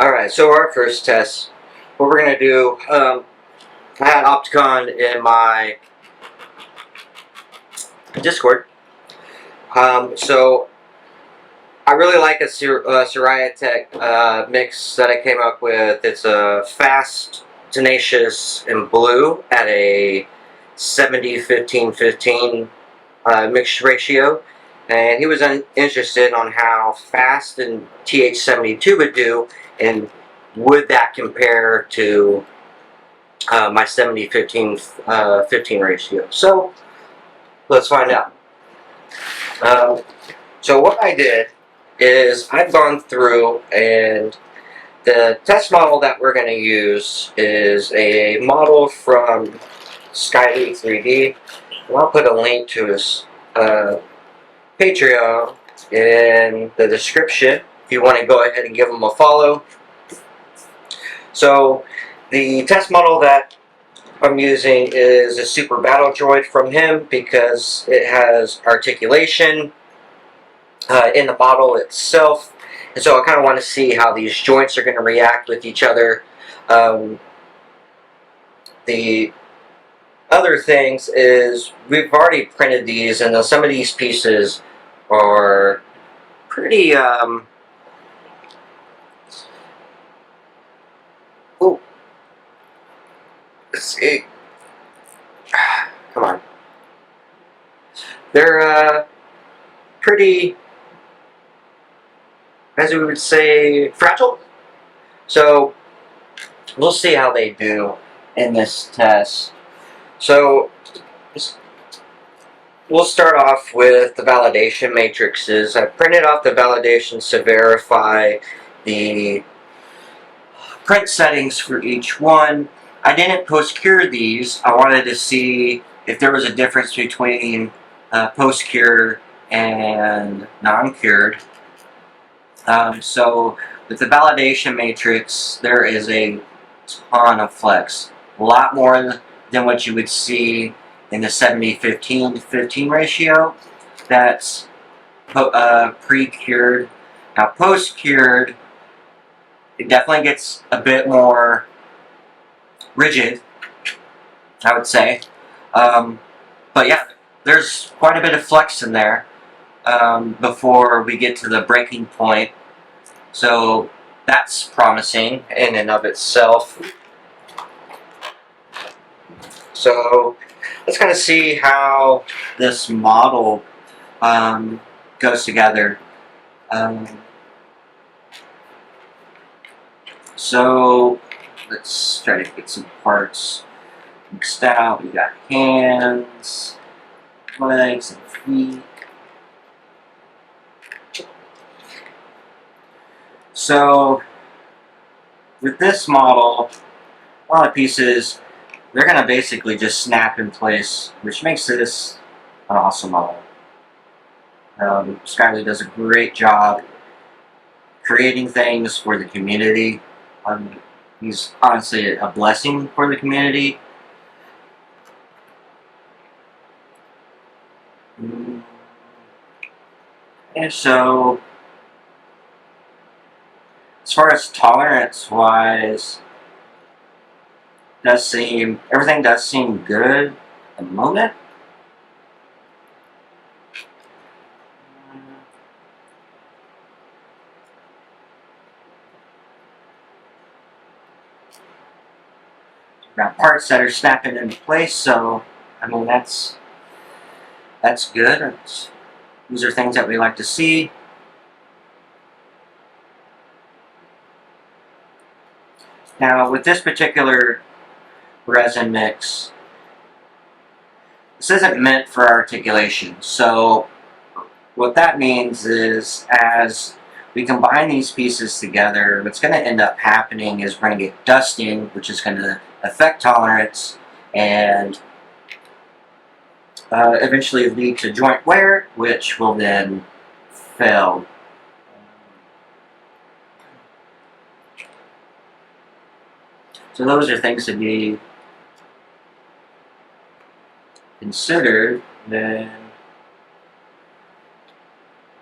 Alright, so our first test, what we're going to do, I had Opticon in my Discord. So I really like a Siraya Tech mix that I came up with. It's a fast, tenacious, and blue at a 70-15-15 mix ratio. And he was interested on how fast and TH72 would do, and would that compare to my 70-15-15 ratio. So let's find out. So what I did is I've gone through, and the test model that we're going to use is a model from Skyly 3D. And I'll put a link to his Patreon in the description if you want to go ahead and give him a follow. So the test model that I'm using is a Super Battle Droid from him because it has articulation in the model itself, and so I kind of want to see how these joints are going to react with each other. The other things is we've already printed these, and some of these pieces are pretty oh, come on, they're pretty, as we would say, fragile. So we'll see how they do in this test. So we'll start off with the validation matrices. I printed off the validations to verify the print settings for each one. I didn't post-cure these. I wanted to see if there was a difference between post-cure and non-cured. So with the validation matrix, there is a ton of flex. A lot more than what you would see in the 70-15-15 ratio. That's pre-cured. Now post-cured, it definitely gets a bit more rigid, I would say. But yeah, there's quite a bit of flex in there before we get to the breaking point. So that's promising in and of itself. So let's kind of see how this model goes together. So let's try to get some parts mixed out. We got hands, legs, and feet. So with this model, a lot of pieces, they're going to basically just snap in place, which makes this an awesome model. Skyly does a great job creating things for the community. He's honestly a blessing for the community. And so, as far as tolerance wise, everything does seem good at the moment. Got parts that are snapping into place, so I mean that's good. These are things that we like to see. Now with this particular resin mix, this isn't meant for articulation. So what that means is, as we combine these pieces together, what's going to end up happening is we're going to get dusting, which is going to affect tolerance and eventually lead to joint wear, which will then fail. So those are things to be considered when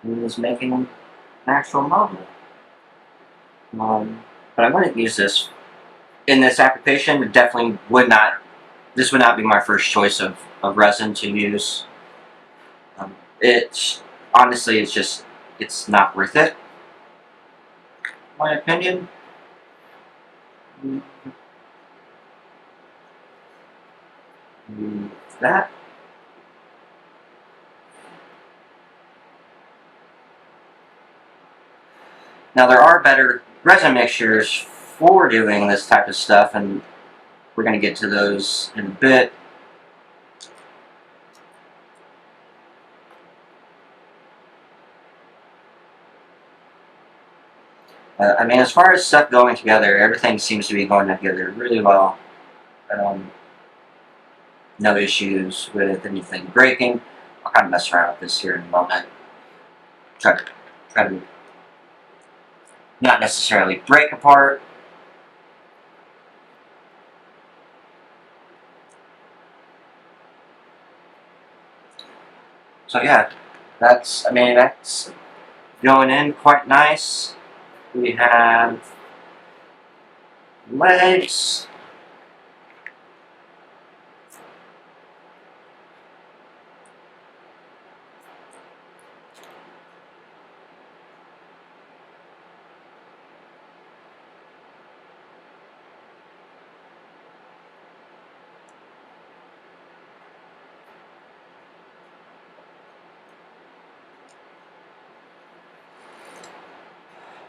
he was making an actual model. but I wouldn't use this in this application. It definitely would not. This would not be my first choice of resin to use. It's honestly, it's not worth it. My opinion. That. Now there are better resin mixtures for doing this type of stuff, and we're going to get to those in a bit. I mean, as far as stuff going together, everything seems to be going together really well. No issues with anything breaking. I'll kind of mess around with this here in a moment. Try to not necessarily break apart. So yeah, that's going in quite nice. We have legs.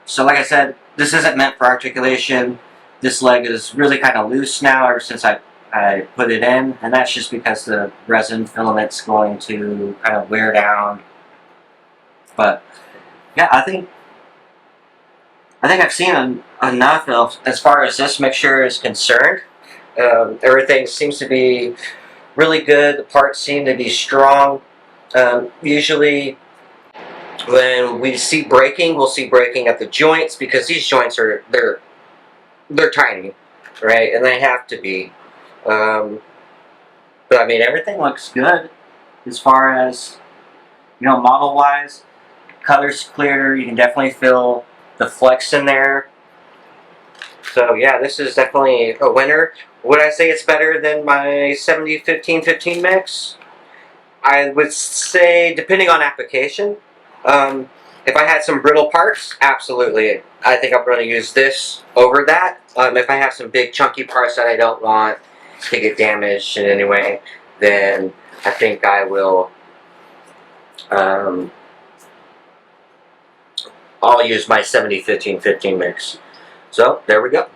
So like I said, this isn't meant for articulation. This leg is really kind of loose now ever since I put it in, and that's just because the resin filament's going to kind of wear down. But yeah, I think I've seen enough of, as far as this mixture is concerned. Everything seems to be really good. The parts seem to be strong. Usually when we see breaking, we'll see breaking at the joints, because these joints are they're tiny, right? And they have to be. But I mean, everything looks good as far as, model wise. Color's clear. You can definitely feel the flex in there. So yeah, this is definitely a winner. Would I say it's better than my 70-15-15 mix? I would say, depending on application. If I had some brittle parts, absolutely. I think I'm going to use this over that. If I have some big chunky parts that I don't want to get damaged in any way, then I think I will. I'll use my 70-15-15 mix. So there we go.